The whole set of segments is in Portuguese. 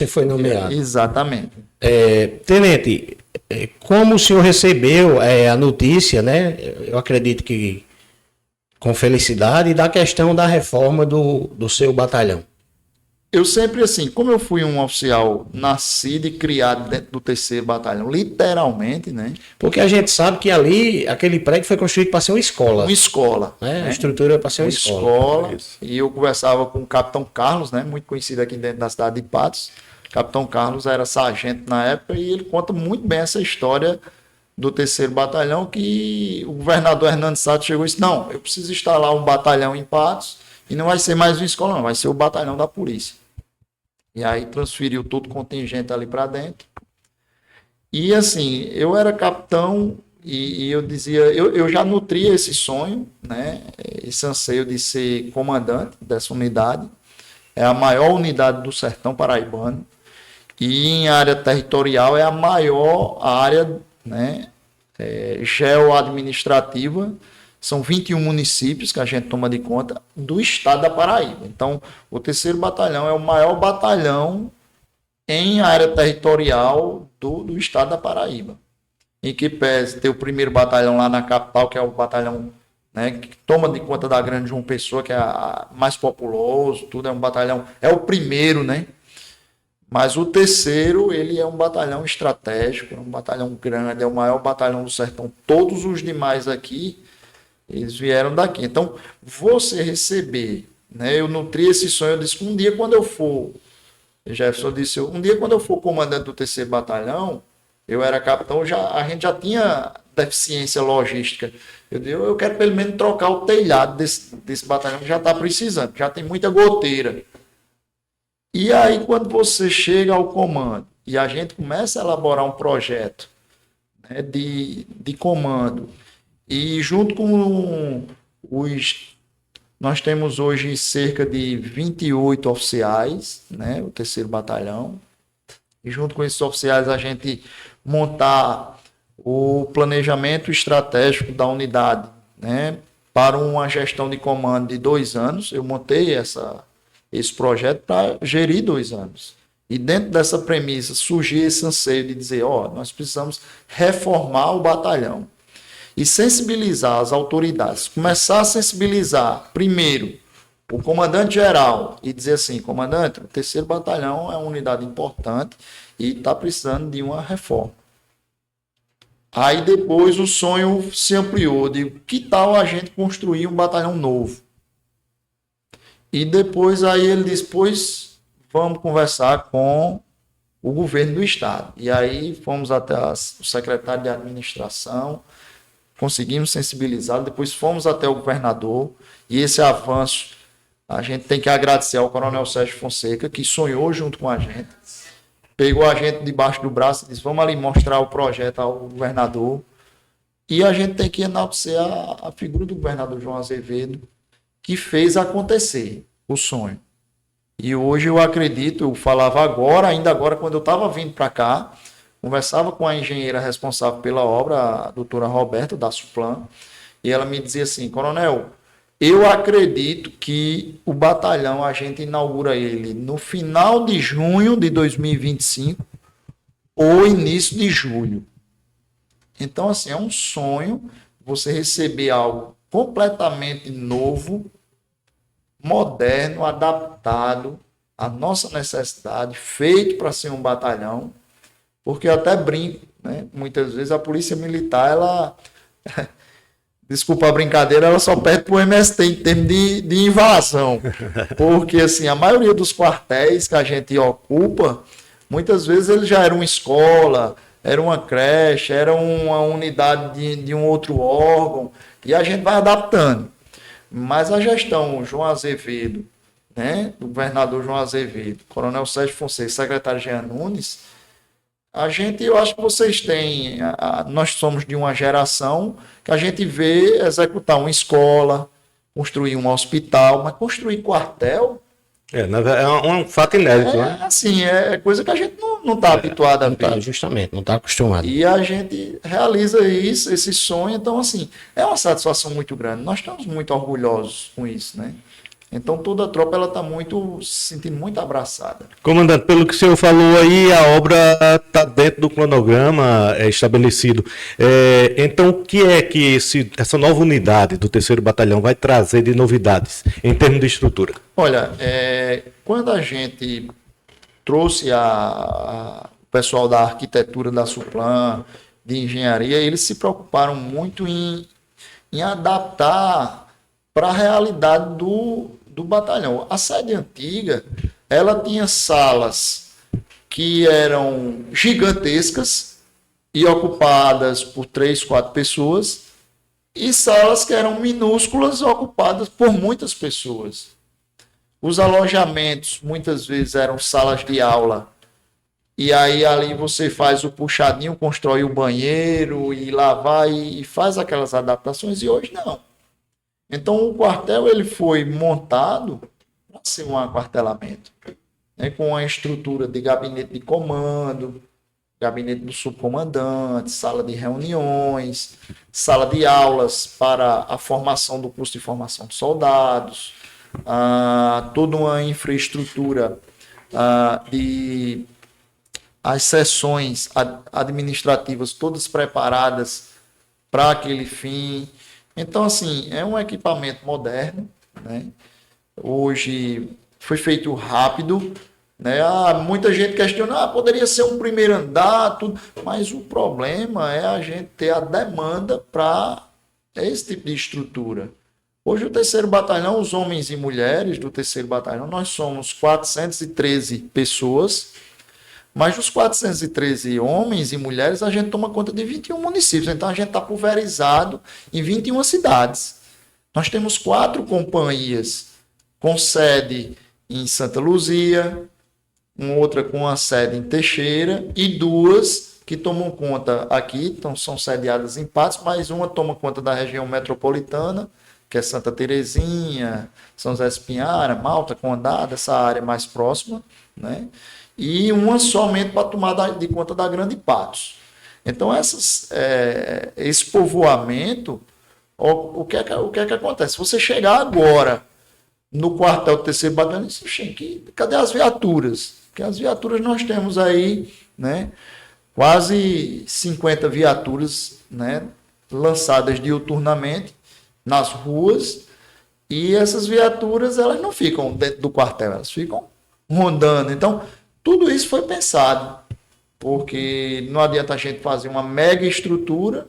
Você foi nomeado. Exatamente. Tenente, como o senhor recebeu a notícia, né? Eu acredito que com felicidade, da questão da reforma do seu batalhão. Eu sempre, assim, como eu fui um oficial nascido e criado dentro do 3º Batalhão, literalmente, né? Porque a gente sabe que ali, aquele prédio foi construído para ser uma escola. Uma escola. Né? A estrutura para ser uma escola. E eu conversava com o Capitão Carlos, né? Muito conhecido aqui dentro da cidade de Patos. O Capitão Carlos era sargento na época e ele conta muito bem essa história do 3º Batalhão, que o governador Hernando Sato chegou e disse, não, eu preciso instalar um batalhão em Patos e não vai ser mais uma escola, não, vai ser o batalhão da polícia. E aí transferiu todo o contingente ali para dentro. E assim, eu era capitão e eu dizia, eu já nutria esse sonho, né? Esse anseio de ser comandante dessa unidade. É a maior unidade do sertão paraibano. E em área territorial é a maior área, né, geoadministrativa. São 21 municípios que a gente toma de conta do estado da Paraíba. Então, o 3º Batalhão é o maior batalhão em área territorial do estado da Paraíba. Em que pese ter o 1º batalhão lá na capital, que é o batalhão, né, que toma de conta da Grande João Pessoa, que é a mais populoso, tudo é um batalhão, é o primeiro, né? Mas o 3º, ele é um batalhão estratégico, é um batalhão grande, é o maior batalhão do sertão. Todos os demais aqui, eles vieram daqui. Então, você receber, né? Eu nutri esse sonho, eu disse, um dia quando eu for, Jefferson disse, um dia quando eu for comandante do 3º Batalhão, eu era capitão, a gente já tinha deficiência logística. Eu quero pelo menos trocar o telhado desse batalhão, que já está precisando, já tem muita goteira. E aí, quando você chega ao comando e a gente começa a elaborar um projeto, né, de comando, e junto com nós temos hoje cerca de 28 oficiais, né, o 3º Batalhão, e junto com esses oficiais a gente montar o planejamento estratégico da unidade, né, para uma gestão de comando de 2 anos. Eu montei esse projeto para gerir 2 anos. E dentro dessa premissa surgiu esse anseio de dizer, nós precisamos reformar o batalhão e sensibilizar as autoridades. Começar a sensibilizar, primeiro, o comandante-geral e dizer assim, comandante, o 3º Batalhão é uma unidade importante e está precisando de uma reforma. Aí depois o sonho se ampliou, de que tal a gente construir um batalhão novo? E depois aí ele disse, pois vamos conversar com o governo do estado. E aí fomos até o secretário de administração, conseguimos sensibilizá-lo, depois fomos até o governador, e esse avanço a gente tem que agradecer ao coronel Sérgio Fonseca, que sonhou junto com a gente, pegou a gente debaixo do braço e disse, vamos ali mostrar o projeto ao governador, e a gente tem que enaltecer a figura do governador João Azevedo, que fez acontecer o sonho. E hoje eu acredito, eu falava ainda agora, quando eu estava vindo para cá, conversava com a engenheira responsável pela obra, a doutora Roberta, da Suplan, e ela me dizia assim, coronel, eu acredito que o batalhão, a gente inaugura ele no final de junho de 2025 ou início de julho. Então, assim, é um sonho você receber algo completamente novo, moderno, adaptado à nossa necessidade, feito para ser um batalhão, porque eu até brinco, né? Muitas vezes a polícia militar, ela, desculpa a brincadeira, ela só perde para o MST em termos de invasão, porque assim, a maioria dos quartéis que a gente ocupa, muitas vezes ele já era uma escola, era uma creche, era uma unidade de um outro órgão, e a gente vai adaptando. Mas a gestão João Azevedo, né, do governador João Azevedo, coronel Sérgio Fonseca, secretário Jean Nunes, eu acho que vocês têm, nós somos de uma geração que a gente vê executar uma escola, construir um hospital, mas construir quartel... É um fato inédito, né? Assim, é coisa que a gente não está habituado a ver. Justamente, não está acostumado. E a gente realiza isso, esse sonho, então, assim, é uma satisfação muito grande. Nós estamos muito orgulhosos com isso, né? Então toda a tropa ela está se sentindo muito abraçada. Comandante, pelo que o senhor falou aí, a obra está dentro do cronograma estabelecido. Então, o que é que essa nova unidade do 3º Batalhão vai trazer de novidades em termos de estrutura? Olha, quando a gente trouxe o pessoal da arquitetura da Suplan, de engenharia, eles se preocuparam muito em adaptar para a realidade do batalhão. A sede antiga, ela tinha salas que eram gigantescas e ocupadas por 3, 4 pessoas, e salas que eram minúsculas ocupadas por muitas pessoas. Os alojamentos muitas vezes eram salas de aula, e aí ali você faz o puxadinho, constrói o banheiro e lá vai e faz aquelas adaptações, e hoje não. Então o quartel ele foi montado para ser um aquartelamento, né, com uma estrutura de gabinete de comando, gabinete do subcomandante, sala de reuniões, sala de aulas para a formação do curso de formação de soldados, toda uma infraestrutura de as sessões administrativas todas preparadas para aquele fim. Então, assim, é um equipamento moderno, né? Hoje foi feito rápido, né? Muita gente questiona, poderia ser um primeiro andar, tudo, mas o problema é a gente ter a demanda para esse tipo de estrutura. Hoje o 3º Batalhão, os homens e mulheres do 3º Batalhão, nós somos 413 pessoas, mas dos 413 homens e mulheres, a gente toma conta de 21 municípios. Então, a gente está pulverizado em 21 cidades. Nós temos 4 companhias com sede em Santa Luzia, uma outra com a sede em Teixeira e 2 que tomam conta aqui, então são sediadas em Patos, mas uma toma conta da região metropolitana, que é Santa Terezinha, São José Espinhara, Malta, Condado, essa área mais próxima, né? E uma somente para tomar de conta da Grande Patos. Então, esse povoamento, o que é que acontece? Você chegar agora no quartel do 3º Batalhão, cadê as viaturas? Porque as viaturas nós temos aí, né, quase 50 viaturas, né, lançadas diuturnamente nas ruas, e essas viaturas elas não ficam dentro do quartel, elas ficam rondando. Então, tudo isso foi pensado, porque não adianta a gente fazer uma mega estrutura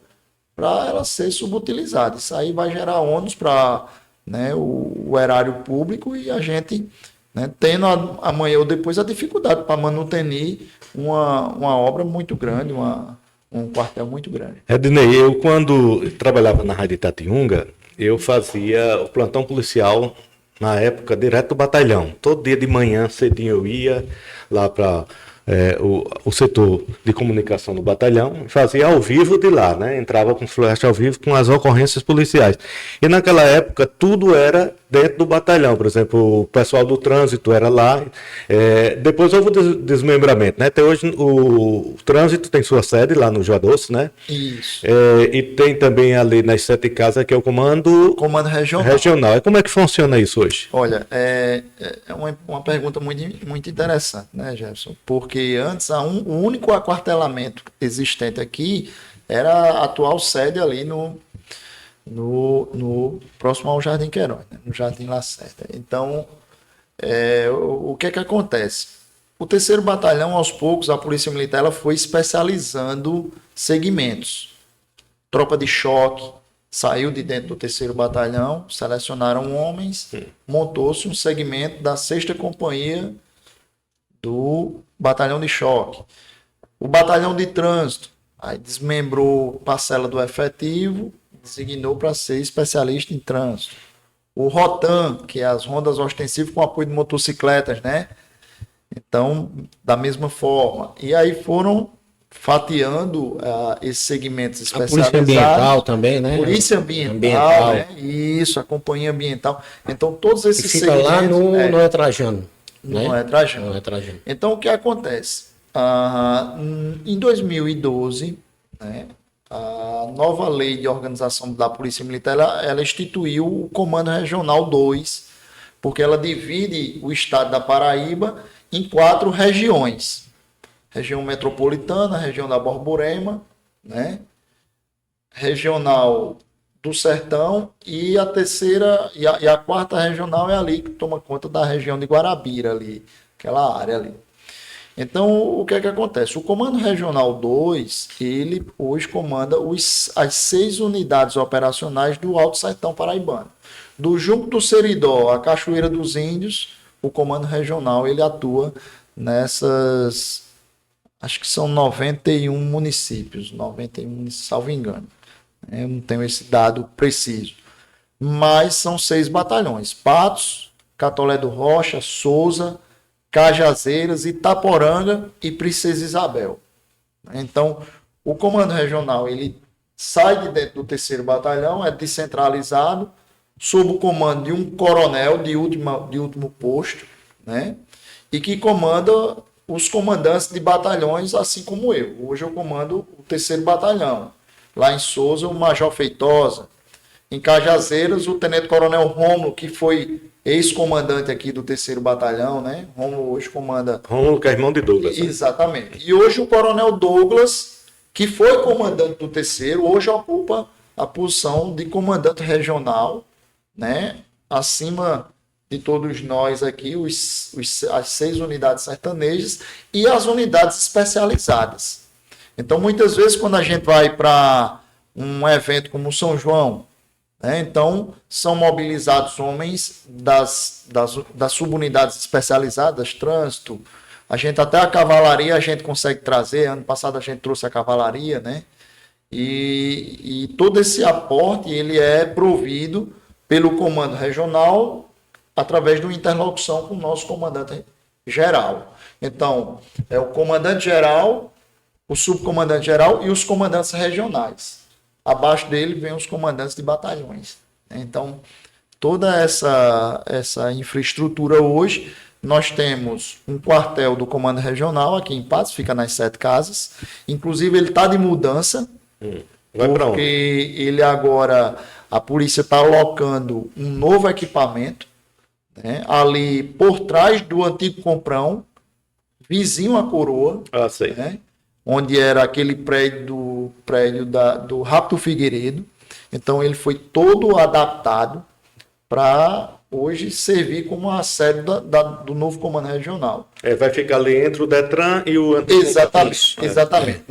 para ela ser subutilizada. Isso aí vai gerar ônus para, né, o erário público, e a gente, né, tendo amanhã ou depois a dificuldade para manutenir uma obra muito grande, um quartel muito grande. Ednei, eu quando trabalhava na Rádio Itatiunga, eu fazia o plantão policial na época direto do batalhão. Todo dia de manhã, cedinho, eu ia lá para o setor de comunicação do batalhão, fazia ao vivo de lá, né? Entrava com flash ao vivo com as ocorrências policiais. E naquela época tudo era dentro do batalhão, por exemplo, o pessoal do trânsito era lá. Depois houve o desmembramento, né? Até hoje o trânsito tem sua sede lá no Joadoce, né? Isso. E tem também ali nas 7 casas que é o comando regional. E como é que funciona isso hoje? Olha, é uma pergunta muito, muito interessante, né, Jefferson? Porque antes o único aquartelamento existente aqui era a atual sede ali no próximo ao Jardim Queiroz, né? No Jardim Lacerda. Então, o que é que acontece? O 3º Batalhão, aos poucos, a Polícia Militar ela foi especializando segmentos. Tropa de choque saiu de dentro do 3º Batalhão, selecionaram homens, montou-se um segmento da 6ª Companhia do Batalhão de Choque. O Batalhão de Trânsito, aí desmembrou parcela do efetivo, designou para ser especialista em trânsito. O Rotan, que é as rondas ostensivas com apoio de motocicletas, né? Então, da mesma forma. E aí foram fatiando esses segmentos especializados. A Polícia Ambiental também, né? Polícia Ambiental. Né? Isso, a Companhia Ambiental. Então, todos esses fica segmentos... Fica lá no Trajano. Não é Trajano. Então, o que acontece? Em 2012, né, a nova lei de organização da Polícia Militar, ela instituiu o Comando Regional 2 porque ela divide o estado da Paraíba em 4 regiões. Região metropolitana, região da Borborema, né? Regional do Sertão e a terceira e a quarta regional é ali que toma conta da região de Guarabira ali, aquela área ali. Então, o que é que acontece? O Comando Regional 2, ele hoje comanda as 6 unidades operacionais do Alto Sertão Paraibano. Do Junco do Seridó à Cachoeira dos Índios, o Comando Regional ele atua nessas, acho que são 91 municípios, 91, salvo engano. Eu não tenho esse dado preciso. Mas são 6 batalhões: Patos, Catolé do Rocha, Souza, Cajazeiras, Itaporanga e Princesa Isabel. Então, o Comando Regional ele sai de dentro do 3º Batalhão, é descentralizado, sob o comando de um coronel de último posto, né? E que comanda os comandantes de batalhões, assim como eu. Hoje eu comando o 3º Batalhão. Lá em Souza, o Major Feitosa. Em Cajazeiras, o Tenente Coronel Rômulo, que foi ex-comandante aqui do 3º Batalhão, né? Rômulo hoje comanda... Rômulo, que é irmão de Douglas. Né? Exatamente. E hoje o Coronel Douglas, que foi comandante do 3º, hoje ocupa a posição de comandante regional, né? Acima de todos nós aqui, as 6 unidades sertanejas e as unidades especializadas. Então, muitas vezes, quando a gente vai para um evento como o São João, né, então são mobilizados homens das subunidades especializadas, trânsito, a gente até a cavalaria a gente consegue trazer. Ano passado a gente trouxe a cavalaria, né? E todo esse aporte ele é provido pelo comando regional através de uma interlocução com o nosso comandante geral. Então, é o comandante geral, o subcomandante geral e os comandantes regionais. Abaixo dele vem os comandantes de batalhões. Então, toda essa infraestrutura hoje, nós temos um quartel do comando regional aqui em Patos, fica nas 7 casas. Inclusive, ele está de mudança, porque ele agora, a polícia está alocando um novo equipamento, né, ali por trás do antigo Comprão, vizinho à Coroa, né, onde era aquele prédio do Rápido Figueiredo. Então ele foi todo adaptado para hoje servir como a sede do novo comando regional. Vai ficar ali entre o Detran e o antigo. Exatamente,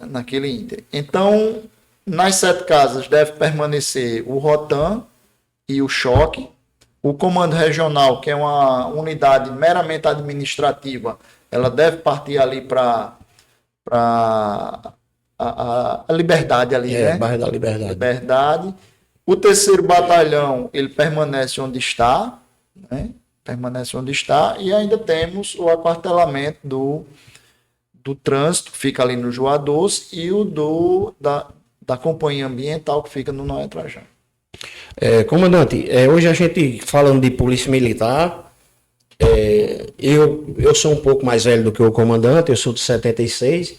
naquele ínter. Então, nas 7 casas deve permanecer o Rotan e o Choque. O comando regional, que é uma unidade meramente administrativa, ela deve partir ali para a Liberdade ali, né? Bairro da Liberdade. Liberdade. O 3º Batalhão, ele permanece onde está, né? Permanece onde está. E ainda temos o aquartelamento do trânsito, que fica ali no Joá Doce, e o da Companhia Ambiental, que fica no Noé Trajano. Comandante, hoje a gente falando de polícia militar, eu sou um pouco mais velho do que o comandante, eu sou de 76,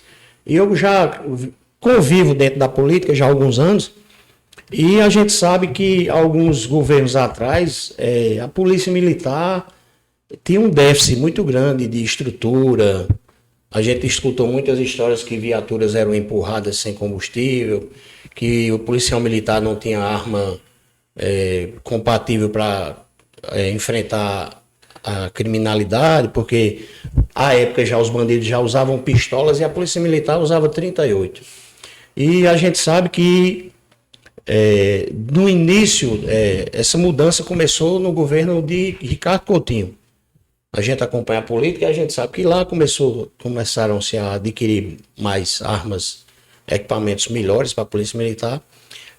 e eu já convivo dentro da política já há alguns anos, e a gente sabe que alguns governos atrás, a polícia militar tinha um déficit muito grande de estrutura. A gente escutou muitas histórias que viaturas eram empurradas sem combustível, que o policial militar não tinha arma compatível para enfrentar a criminalidade, porque à época já os bandidos já usavam pistolas e a polícia militar usava 38. E a gente sabe que no início essa mudança começou no governo de Ricardo Coutinho. A gente acompanha a política e a gente sabe que lá começaram-se a adquirir mais armas, equipamentos melhores para a polícia militar.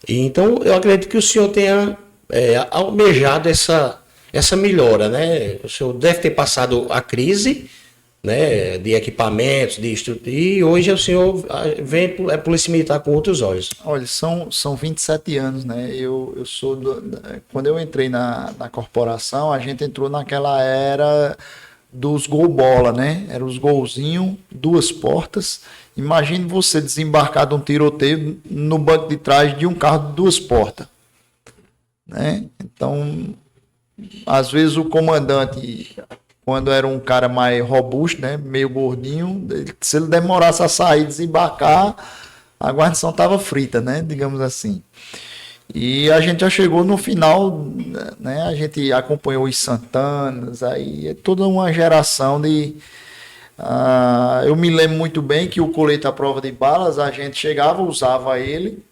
E então eu acredito que o senhor tenha almejado essa melhora, né? O senhor deve ter passado a crise, né, de equipamentos, de estrutura, e hoje o senhor vem polícia militar com outros olhos. Olha, são 27 anos, né? Eu sou quando eu entrei na corporação, a gente entrou naquela era dos gol bola, né? Eram os golzinhos, 2 portas. Imagine você desembarcar de um tiroteio no banco de trás de um carro de 2 portas, né? Então às vezes o comandante, quando era um cara mais robusto, né, meio gordinho, se ele demorasse a sair, desembarcar, a guarnição estava frita, né, digamos assim. E a gente já chegou no final, né, a gente acompanhou os Santanas, aí é toda uma geração de... eu me lembro muito bem que o colete à prova de balas, a gente chegava, usava ele,